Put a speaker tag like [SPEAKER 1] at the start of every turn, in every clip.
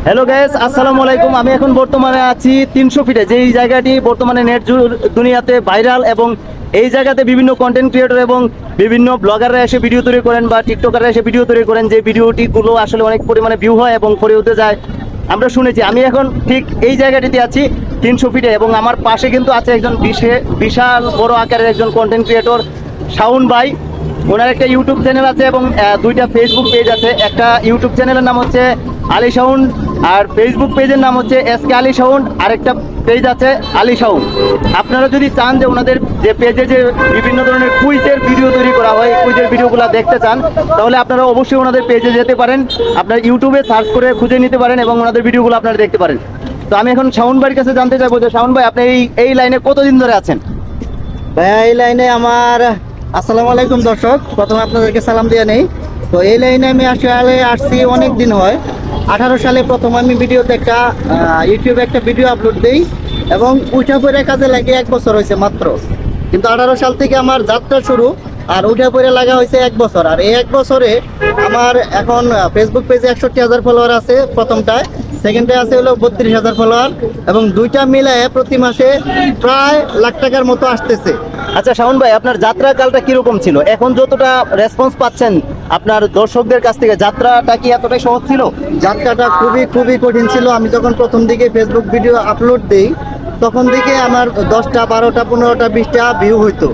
[SPEAKER 1] Hello guys, আসসালামু আলাইকুম। আমি এখন বর্তমানে আছি 300 ফিটে, যেই জায়গাটি বর্তমানে নেট দুনিয়াতে ভাইরাল, এবং এই জায়গাতে বিভিন্ন কন্টেন্ট ক্রিয়েটর এবং বিভিন্ন ব্লগাররা এসে ভিডিও তৈরি করেন বা টিকটকাররা এসে ভিডিও তৈরি করেন, যে ভিডিওটিগুলো আসলে অনেক পরিমাণে ভিউ হয় এবং ফরে উঠে যায়। আমরা শুনেছি। আমি এখন ঠিক এই জায়গাটিতে আছি 300 ফিটে, এবং আমার পাশে কিন্তু আছে একজন বিশাল বড় আকারের একজন কন্টেন্ট ক্রিয়েটর, শাওন ভাই। ওনার একটা ইউটিউব চ্যানেল আছে এবং দুইটা ফেসবুক পেজ আছে। একটা ইউটিউব চ্যানেলের নাম হচ্ছে আলী সাউন্ড, আর ফেসবুক পেজের নাম হচ্ছে এসকে আলী সাউন্ড, আর একটা পেজ আছে আলী সাউন্ড। আপনারা যদি চান যে ওনাদের যে পেজে যে বিভিন্ন ধরনের কুইজের ভিডিও তৈরি করা হয়, কুইজের ভিডিওগুলো দেখতে চান, তাহলে আপনারা অবশ্যই ওনাদের পেজে যেতে পারেন। আপনার ইউটিউবে সার্চ করে খুঁজে নিতে পারেন এবং ওনাদের ভিডিওগুলো আপনারা দেখতে পারেন। তো আমি এখন শাওন ভাইয়ের কাছে জানতে চাইবো যে শাওন ভাই, আপনি এই লাইনে কতদিন ধরে আছেন?
[SPEAKER 2] ভাইয়া এই লাইনে আমার আসসালামু আলাইকুম দর্শক, প্রথমে আপনাদেরকে সালাম দিয়ে নেই। তো এই লাইনে আমি আসলে আসছি অনেক দিন হয়। 18 সালে প্রথম আমি ভিডিওতে ইউটিউবে একটা ভিডিও আপলোড দিই, এবং উঠা পড়ে কাজে লাগে 1 বছর হয়েছে মাত্র। কিন্তু 18 সাল থেকে আমার যাত্রা শুরু, আর উঠা পড়ে লাগা হয়েছে 1 বছর। আর এই 1 বছরে আমার এখন ফেসবুক পেজে 61,000 ফলোয়ার আছে প্রথমটায়, সেকেন্ডে আছে হলো 32,000 ফলোয়ার, এবং দুইটা মিলায় প্রতি মাসে প্রায় লাখ টাকার মতো আসতেছে।
[SPEAKER 1] আচ্ছা শাওন ভাই, আপনার যাত্রা কালটা কিরকম ছিল? এখন যতটা রেসপন্স পাচ্ছেন আপনার দর্শকদের কাছ থেকে, যাত্রাটা কি এতটাই সহজ ছিল?
[SPEAKER 2] যাত্রাটা খুবই খুবই কঠিন ছিল। আমি যখন প্রথম দিকে ফেসবুক ভিডিও আপলোড দিই, তখন দিকে আমার 10টা 12টা 15টা 20টা ভিউ হইতো।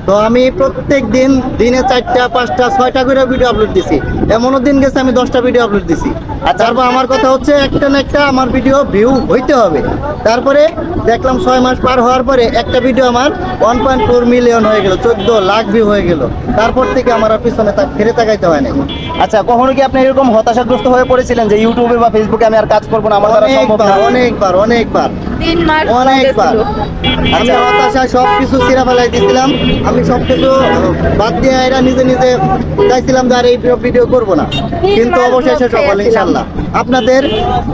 [SPEAKER 2] তো আমি প্রত্যেক দিন দিনে 4টা 5টা 6টা করে ভিডিও আপলোড দিছি। এমনও দিন গেছে আমি 10টা ভিডিও আপলোড দিছি। আর তারপর আমার কথা হচ্ছে একটা না একটা আমার ভিডিও ভিউ হইতে হবে। তারপরে দেখলাম 6 মাস পার হওয়ার পরে একটা ভিডিও আমার 1.4 মিলিয়ন হয়ে গেল, 14 লাখ ভিউ হয়ে গেল। তারপর থেকে আমার আর পিছনে ফিরে তাকাইতে হয় না।
[SPEAKER 1] আচ্ছা, কখনো কি আপনি এরকম হতাশাগ্রস্ত হয়ে পড়েছিলেন যে ইউটিউবে বা ফেসবুকে আমি আর কাজ করবো না, আমার দ্বারা সম্ভব না?
[SPEAKER 2] অনেকবার অনেকবার
[SPEAKER 3] 3 মাস
[SPEAKER 2] অনেকবার আমি হতাশায় সবকিছু ছিঁড়া ফেলাই দিয়েছিলাম। আমি সবকিছু বাদ দিয়ে এরা নিজে নিজে চাইছিলাম যে আর এই ভিডিও করবো না, কিন্তু অবশেষে সফল ইনশাল্লাহ আপনাদের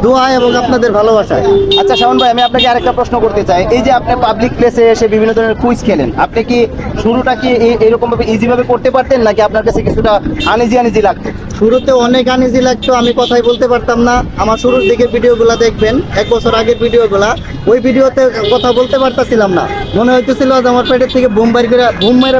[SPEAKER 2] দোয়া এবং আপনাদের ভালোবাসায়।
[SPEAKER 1] আচ্ছা শাওন ভাই, আমি আপনাকে আরেকটা প্রশ্ন করতে চাই। এই যে আপনি পাবলিক প্লেসে এসে বিভিন্ন ধরনের কুইজ খেলেন, আপনি কি শুরুটা কি এরকম ভাবে ইজি ভাবে করতে পারতেন, নাকি আপনার কাছে কিছুটা আনইজি লাগতো?
[SPEAKER 2] শুরুতে অনেক আনইজি লাগতো, আমি কথাই বলতে পারতাম না। আমার শুরুর দিকের ভিডিওগুলো দেখবেন, 1 বছর আগের ভিডিওগুলা, ওই ভিডিওতে কথা বলতে পারতাছিলাম না। মনে হইতেছিল যে আমার পেটের থেকে বুম মেরে